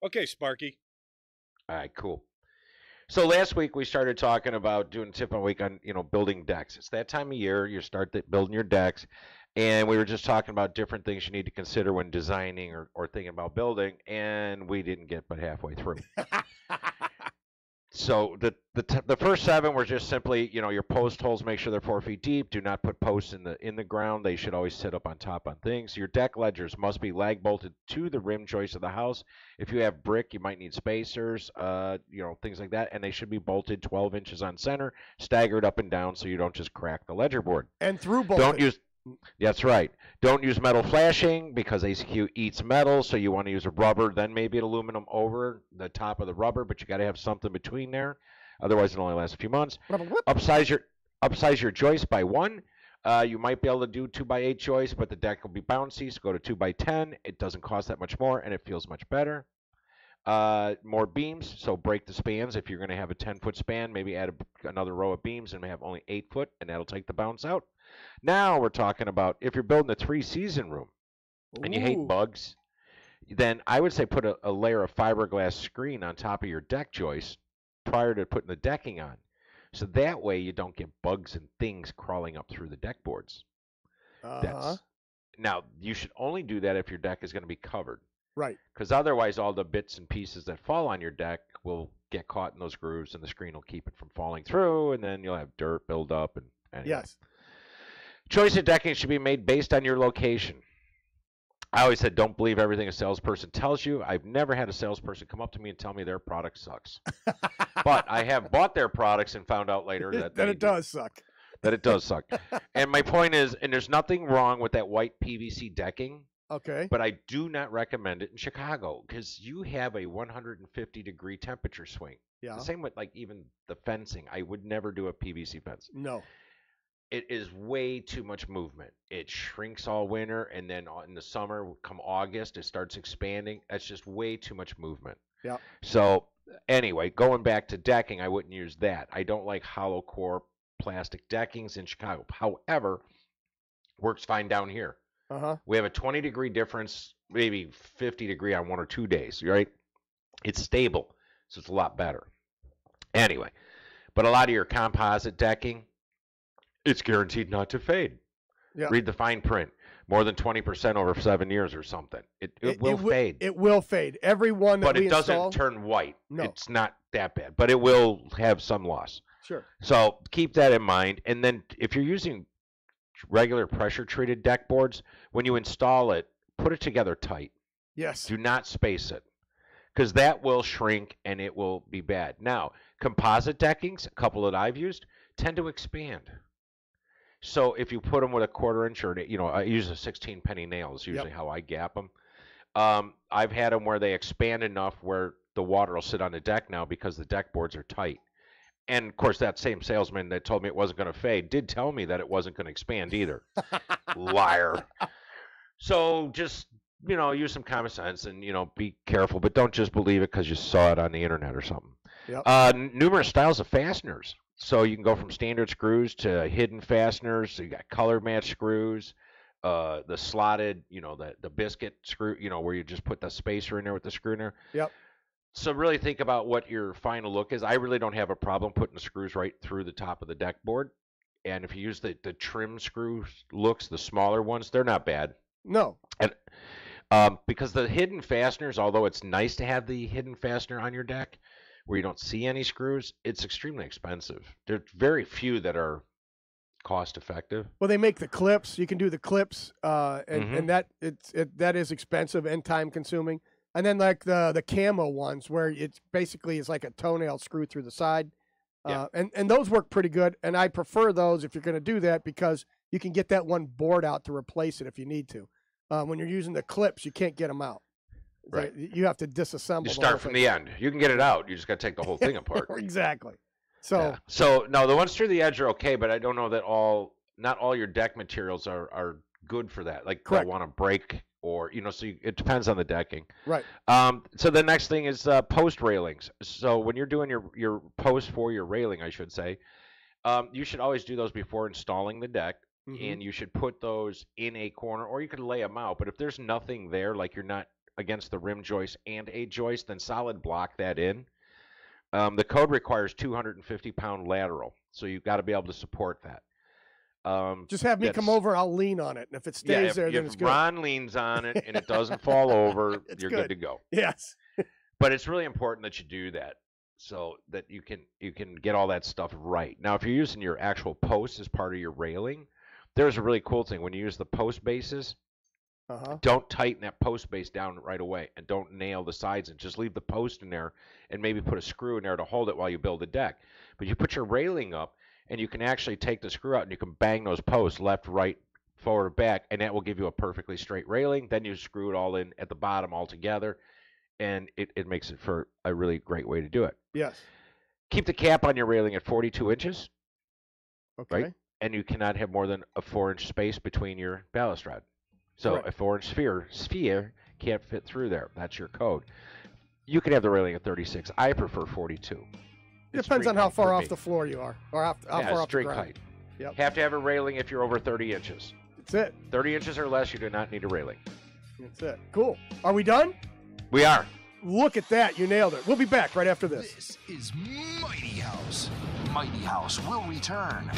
Okay, Sparky. All right, cool. So last week we started talking about doing a tip on week on building decks. It's that time of year you start building your decks, and we were just talking about different things you need to consider when designing or thinking about building, and we didn't get but halfway through. So the first seven were just simply your post holes. Make sure they're 4 feet deep. Do not put posts in the ground. They should always sit up on top on things. Your deck ledgers must be lag bolted to the rim joist of the house. If you have brick, you might need spacers. Things like that, and they should be bolted 12 inches on center, staggered up and down, so you don't just crack the ledger board. And through bolted. Don't use. That's right. Don't use metal flashing because ACQ eats metal, so you want to use a rubber, then maybe an aluminum over the top of the rubber, but you got to have something between there. Otherwise, it only lasts a few months. Upsize your joist by one. You might be able to do 2x8 joists, but the deck will be bouncy, so go to 2x10. It doesn't cost that much more, and it feels much better. More beams, so break the spans. If you're going to have a 10-foot span, maybe add another row of beams and have only 8 foot, and that'll take the bounce out. Now we're talking about if you're building a 3-season room and you hate bugs, then I would say put a layer of fiberglass screen on top of your deck joist prior to putting the decking on. So that way you don't get bugs and things crawling up through the deck boards. Now, you should only do that if your deck is going to be covered. Right. Because otherwise all the bits and pieces that fall on your deck will get caught in those grooves and the screen will keep it from falling through, and then you'll have dirt build up. And anyway. Yes. Choice of decking should be made based on your location. I always said don't believe everything a salesperson tells you. I've never had a salesperson come up to me and tell me their product sucks. But I have bought their products and found out later that it does suck. That it does suck. And my point is, and there's nothing wrong with that white PVC decking. Okay. But I do not recommend it in Chicago because you have a 150-degree temperature swing. Yeah. The same with even the fencing. I would never do a PVC fence. No. It is way too much movement. It shrinks all winter, and then in the summer, come August, it starts expanding. That's just way too much movement. Yeah. So anyway, going back to decking, I wouldn't use that. I don't like hollow core plastic deckings in Chicago. However, works fine down here. We have a 20-degree difference, maybe 50-degree on 1 or 2 days, right? It's stable, so it's a lot better. Anyway, but a lot of your composite decking, it's guaranteed not to fade. Yeah. Read the fine print. More than 20% over 7 years or something. It will fade. It will fade. Every one that we install. But it doesn't turn white. No. It's not that bad, but it will have some loss. Sure. So keep that in mind. And then if you're using regular pressure-treated deck boards, when you install it, put it together tight. Yes. Do not space it, because that will shrink and it will be bad. Now, composite deckings, a couple that I've used, tend to expand. So if you put them with a 1/4 inch or, I use a 16-penny nail is usually how I gap them. I've had them where they expand enough where the water will sit on the deck now because the deck boards are tight. And, of course, that same salesman that told me it wasn't going to fade did tell me that it wasn't going to expand either. Liar. So just, use some common sense and, be careful. But don't just believe it because you saw it on the internet or something. Yep. Numerous styles of fasteners. So you can go from standard screws to hidden fasteners. So you got color match screws, the slotted, the biscuit screw, where you just put the spacer in there with the screw in there. Yep. So really think about what your final look is. I really don't have a problem putting the screws right through the top of the deck board. And if you use the trim screw looks, the smaller ones, they're not bad. No. And because the hidden fasteners, although it's nice to have the hidden fastener on your deck where you don't see any screws, it's extremely expensive. There are very few that are cost effective. Well, they make the clips. You can do the clips, and that that is expensive and time consuming. And then like the camo ones where it's basically is like a toenail screw through the side. And those work pretty good. And I prefer those if you're going to do that because you can get that one board out to replace it if you need to. When you're using the clips, you can't get them out. Right. You have to disassemble. You start from the end. You can get it out. You just got to take the whole thing apart. Exactly. So no, the ones through the edge are okay, but I don't know that not all your deck materials are good for that. Like they'll want to break or, it depends on the decking. Right. So the next thing is post railings. So when you're doing your post for your railing, I should say, you should always do those before installing the deck. And you should put those in a corner, or you could lay them out. But if there's nothing there, like you're not against the rim joist and a joist, then solid block that in. The code requires 250-pound lateral, so you've got to be able to support that. Just have me come over. I'll lean on it, and if it stays there, then it's good. If Ron leans on it and it doesn't fall over, you're good to go. Yes. But it's really important that you do that so that you can get all that stuff right. Now, if you're using your actual post as part of your railing, there's a really cool thing. When you use the post bases, don't tighten that post base down right away, and don't nail the sides, and just leave the post in there and maybe put a screw in there to hold it while you build the deck. But you put your railing up, and you can actually take the screw out and you can bang those posts left, right, forward, back, and that will give you a perfectly straight railing. Then you screw it all in at the bottom all together, and it makes it for a really great way to do it. Yes. Keep the cap on your railing at 42 inches. Okay. Right? And you cannot have more than a 4-inch space between your balustrade. So a 4-inch sphere can't fit through there. That's your code. You can have the railing at 36. I prefer 42. It depends on how far off the floor you are, or how far off the ground. Height. Yep. Have to have a railing if you're over 30 inches. That's it. 30 inches or less, you do not need a railing. That's it. Cool. Are we done? We are. Look at that. You nailed it. We'll be back right after this. This is Mighty House. Mighty House will return.